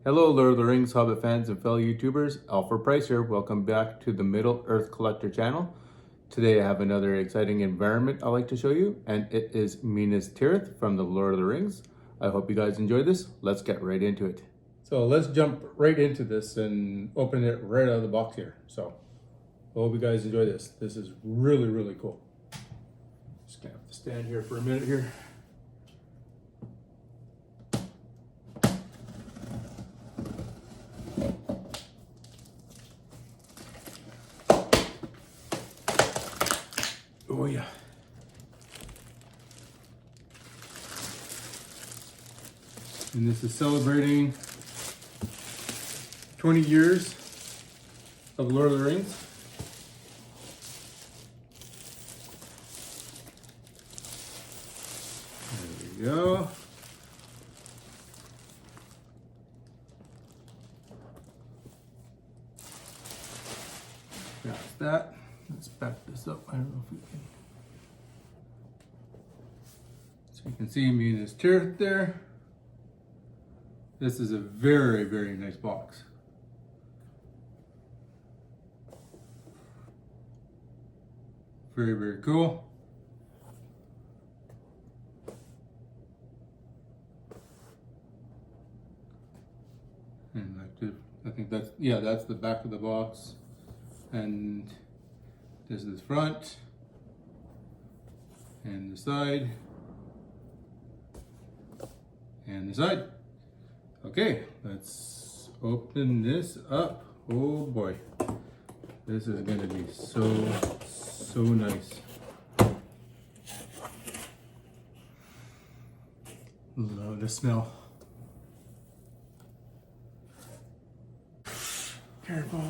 Hello Lord of the Rings Hobbit fans and fellow YouTubers, Alpha Price here. Welcome back to the Middle Earth Collector channel. Today I have another exciting environment I'd like to show you, and it is Minas Tirith from the Lord of the Rings. I hope you guys enjoy this. Let's get right into it. So let's jump right into this and open it right out of the box here. So I hope you guys enjoy this. This is really, really cool. Just gonna have to stand here for a minute here. Oh yeah. And this is celebrating 20 years of Lord of the Rings. There we go. That's that. Let's back this up. I don't know if we can. So you can see Minas Tirith there. This is a very, very nice box. Very, very cool. And I think that's, yeah, that's the back of the box. And this is the front and the side and the side. Okay, let's open this up. Oh boy, this is gonna be so nice. Love the smell. Careful.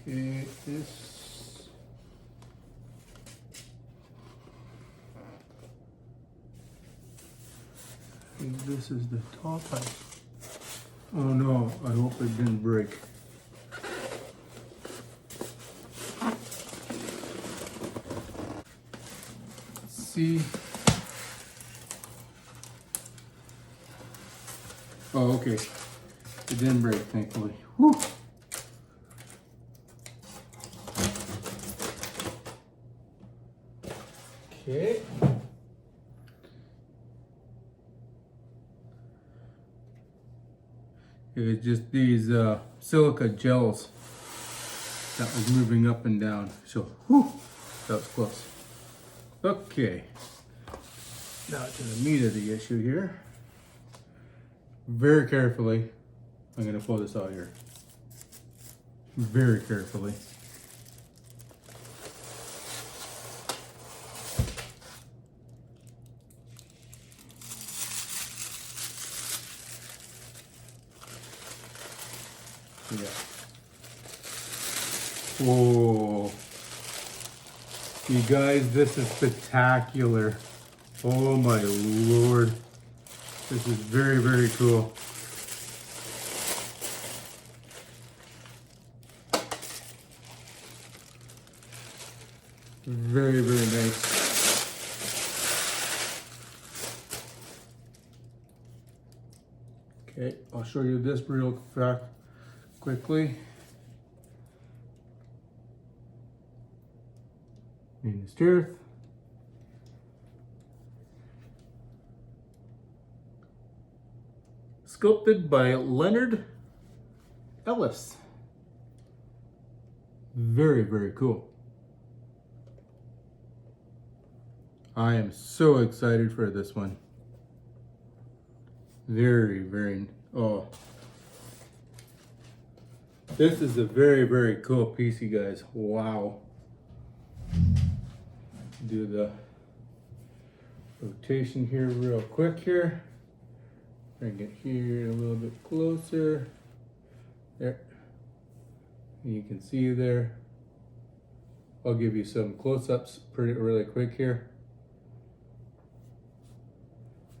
Okay, this is the top. Oh no, I hope it didn't break. Let's see. Oh, okay. It didn't break, thankfully. Whew. Okay. It was just these silica gels that was moving up and down. So, whew, that was close. Okay. Now to the meat of the issue here. Very carefully, I'm going to pull this out here. Very carefully. Yeah. Oh, you guys, this is spectacular. Oh my Lord. This is very, very cool. Very, very nice. Okay, I'll show you this real quickly. Minas Tirith. Sculpted by Leonard Ellis. Very, very cool. I am so excited for this one. Very, very, oh. This is a very, very cool piece, you guys. Wow. Do the rotation here real quick here. Bring it here a little bit closer. There. And you can see there. I'll give you some close-ups really quick here.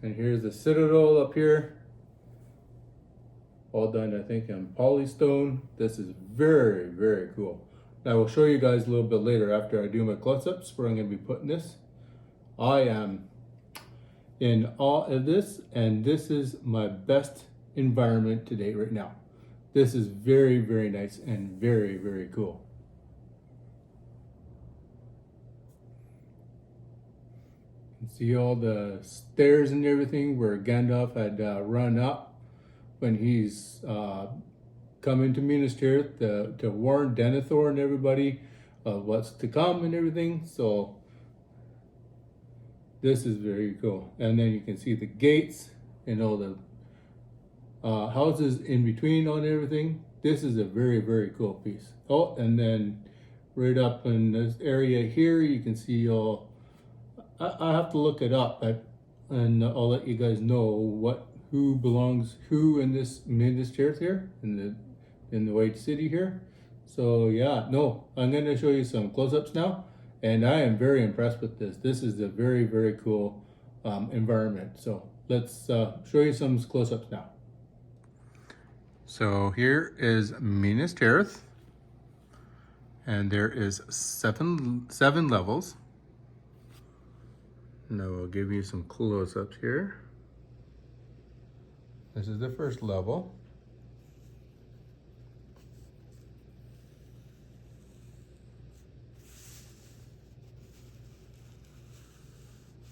And here's the citadel up here. All done, I think, on polystone. This is very, very cool. I will show you guys a little bit later after I do my close-ups where I'm going to be putting this. I am in awe of this, and this is my best environment to date right now. This is very, very nice and very, very cool. You can see all the stairs and everything where Gandalf had run up when he's coming to Minas Tirith to warn Denethor and everybody of what's to come and everything. So this is very cool. And then you can see the gates and all the houses in between on everything. This is a very, very cool piece. Oh, and then right up in this area here, you can see all, I have to look it up, and I'll let you guys know who belongs who in this Minas Tirith here, in the White City here. So yeah, no, I'm going to show you some close-ups now, and I am very impressed with this. This is a very, very cool environment. So let's show you some close-ups now. So here is Minas Tirith, and there is seven levels. Now I'll give you some close-ups here. This is the first level.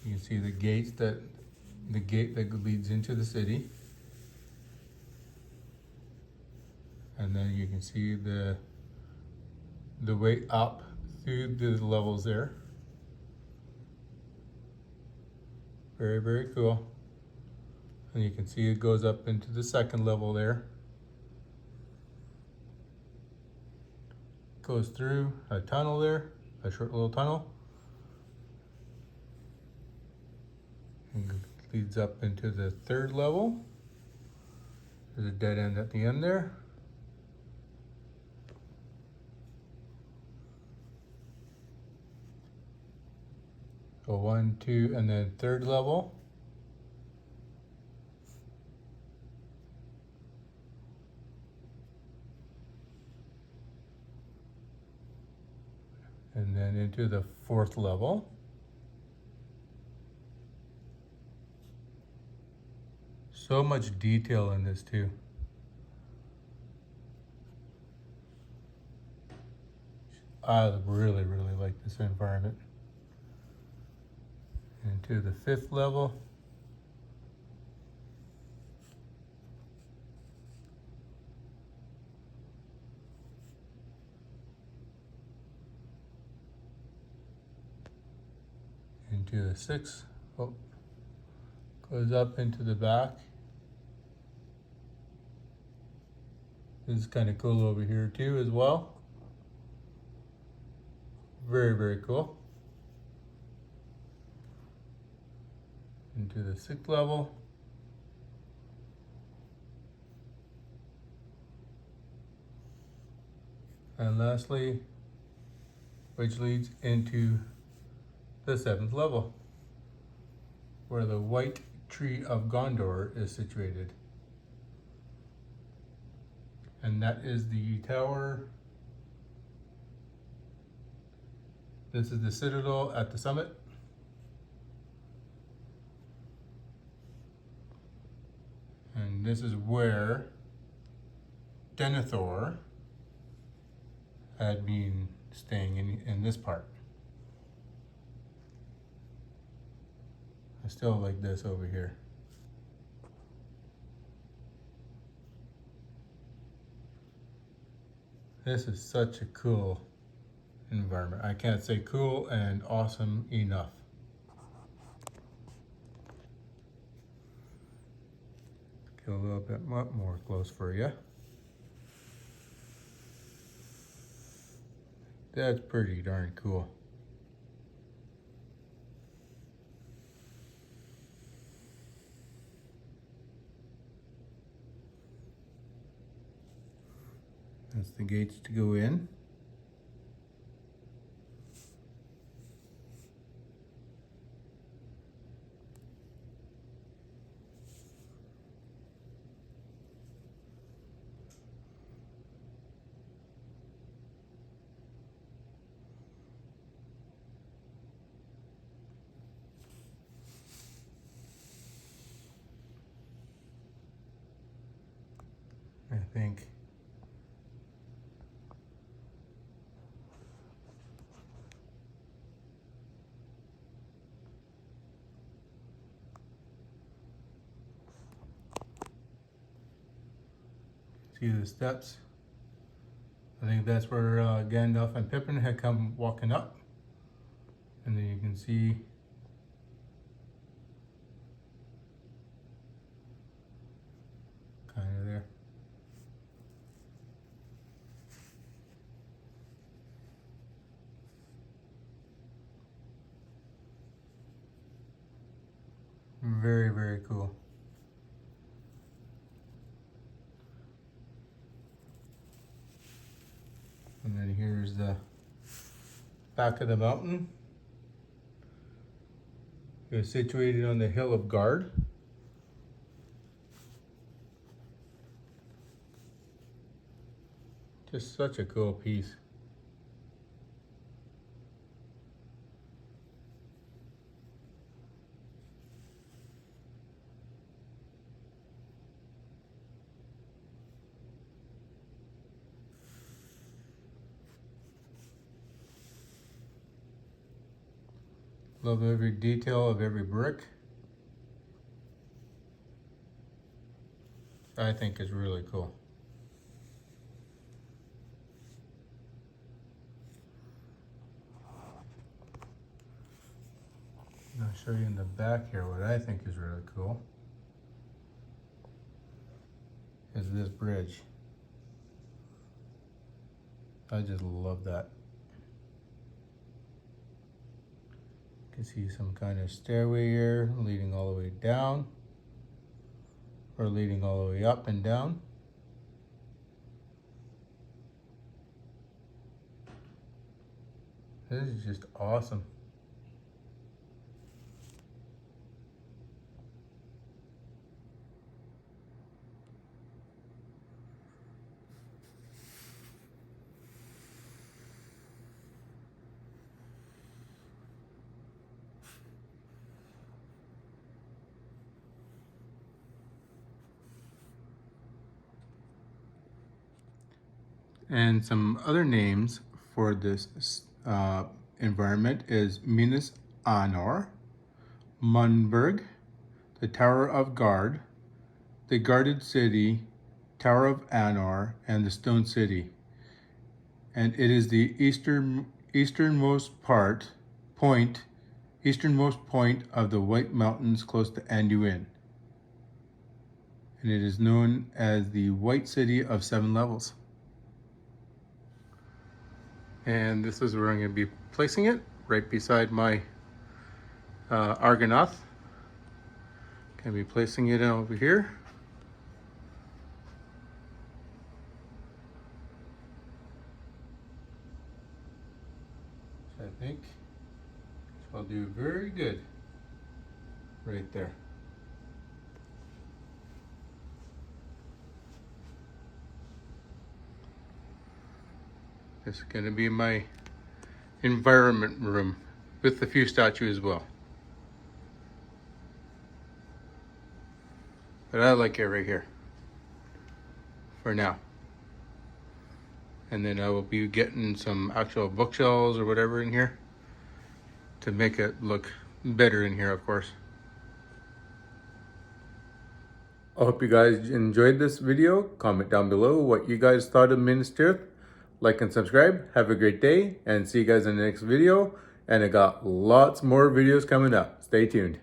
You can see the gate that leads into the city. And then you can see the way up through the levels there. Very, very cool. And you can see it goes up into the second level there. Goes through a tunnel there, a short little tunnel. And leads up into the third level. There's a dead end at the end there. So 1, 2, and then third level. And then into the fourth level. So much detail in this too. I really, really like this environment. Into the fifth level. Into the sixth. Oh, goes up into the back. This is kind of cool over here too as well. Very, very cool. Into the sixth level. And lastly, which leads into the seventh level, where the White Tree of Gondor is situated. And that is the tower. This is the citadel at the summit. And this is where Denethor had been staying in this part. I still like this over here. This is such a cool environment. I can't say cool and awesome enough. Get a little bit more close for you. That's pretty darn cool. That's the gates to go in. few of the steps. I think that's where Gandalf and Pippin had come walking up. And then you can see kind of there. Very, very cool. And then here's the back of the mountain. It's situated on the hill of Guard. Just such a cool piece. Love every detail of every brick. I think is really cool. I'll show you in the back here what I think is really cool. Is this bridge. I just love that. You can see some kind of stairway here leading all the way down, or leading all the way up and down. This is just awesome. And some other names for this environment is Minas Tirith, Munberg, the Tower of Guard, the Guarded City, Tower of Anor, and the Stone City. And it is the easternmost point of the White Mountains close to Anduin. And it is known as the White City of 7 levels. And this is where I'm going to be placing it, right beside my Argonath. Going to be placing it over here. So I think I'll do very good right there. This is going to be my environment room with a few statues as well. But I like it right here for now. And then I will be getting some actual bookshelves or whatever in here to make it look better in here, of course. I hope you guys enjoyed this video. Comment down below what you guys thought of Minas Tirith. Like and subscribe. Have a great day and see you guys in the next video. And I got lots more videos coming up. Stay tuned.